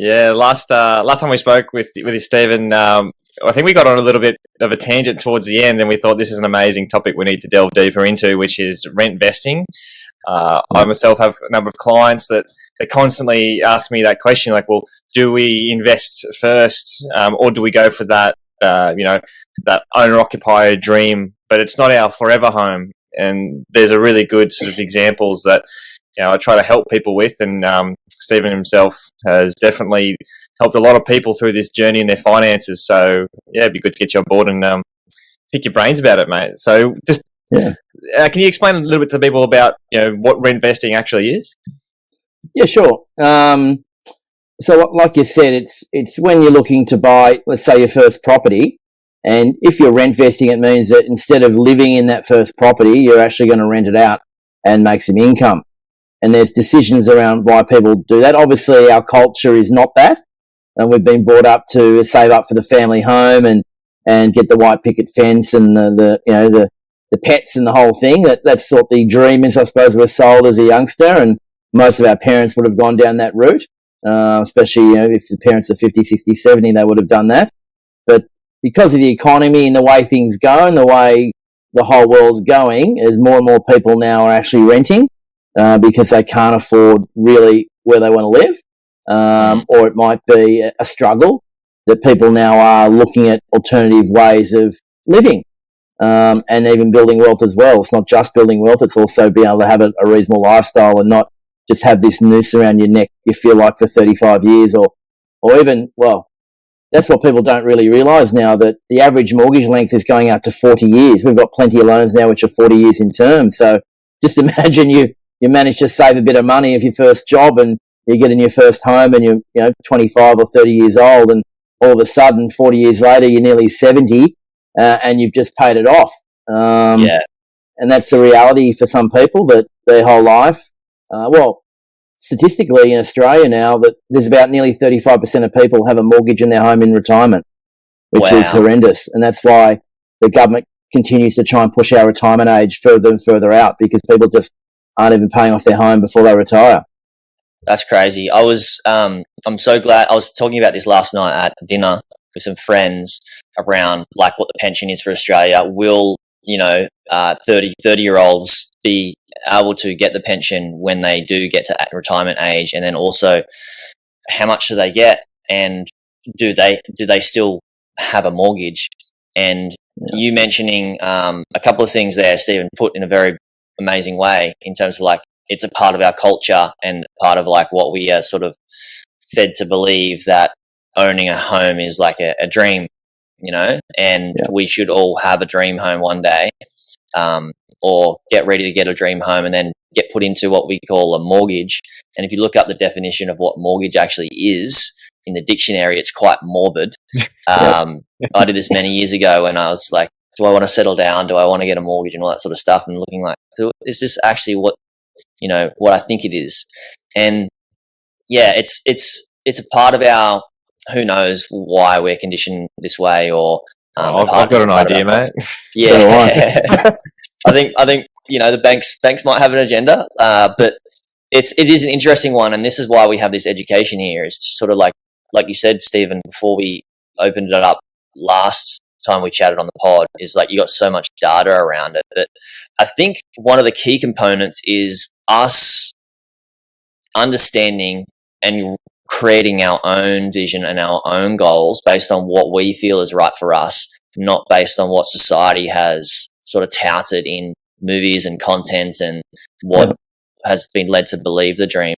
Yeah, last time we spoke with you, Stephen, I think we got on a little bit of a tangent towards the end, and we thought this is an amazing topic we need to delve deeper into, which is rent vesting. I myself have a number of clients that they constantly ask me that question, like, well, do we invest first, or do we go for that, that owner-occupier dream, but it's not our forever home? And there's a really good sort of examples that I try to help people with, and Stephen himself has definitely helped a lot of people through this journey in their finances. So yeah, it'd be good to get you on board and pick your brains about it, mate. So just can you explain a little bit to people about what rent vesting actually is? Yeah, sure. So like you said, it's when you're looking to buy, let's say, your first property, and if you're rent vesting, it means that instead of living in that first property, you're actually going to rent it out and make some income. And there's decisions around why people do that. Obviously, our culture is not that, and we've been brought up to save up for the family home and get the white picket fence and the pets and the whole thing. That's what the dream is, I suppose, we're sold as a youngster, and most of our parents would have gone down that route, especially if the parents are 50, 60, 70, they would have done that. But because of the economy and the way things go and the way the whole world's going, as more and more people now are actually renting, because they can't afford really where they want to live, or it might be a struggle that people now are looking at alternative ways of living, and even building wealth as well. It's not just building wealth, it's also being able to have a reasonable lifestyle and not just have this noose around your neck, you feel like, for 35 years or even, well, that's what people don't really realise now, that the average mortgage length is going out to 40 years. We've got plenty of loans now which are 40 years in term. So just imagine you manage to save a bit of money of your first job and you get in your first home and you're 25 or 30 years old, and all of a sudden 40 years later you're nearly 70 and you've just paid it off. And that's the reality for some people, that their whole life, statistically in Australia now, that there's about nearly 35% of people have a mortgage in their home in retirement, which is horrendous. And that's why the government continues to try and push our retirement age further and further out, because people just aren't even paying off their home before they retire. That's crazy. I'm so glad. I was talking about this last night at dinner with some friends around like what the pension is for Australia. Will 30-year-olds be able to get the pension when they do get to retirement age, and then also how much do they get, and do they still have a mortgage? And you mentioning a couple of things there, Stephen, put in a very amazing way, in terms of like it's a part of our culture and part of like what we are sort of fed to believe, that owning a home is like a dream, and we should all have a dream home one day, or get ready to get a dream home and then get put into what we call a mortgage. And if you look up the definition of what mortgage actually is in the dictionary, it's quite morbid. I did this many years ago when I was like, do I want to settle down? Do I want to get a mortgage and all that sort of stuff? And looking like, is this actually what I think it is? And yeah, it's a part of our, who knows why we're conditioned this way, or I've got an idea, mate. Yeah. I think the banks might have an agenda, but it is an interesting one, and this is why we have this education here. Is sort of like you said, Stephen, before we opened it up last time we chatted on the pod, is like you got so much data around it. But I think one of the key components is us understanding and creating our own vision and our own goals based on what we feel is right for us, not based on what society has sort of touted in movies and content and what has been led to believe the dream.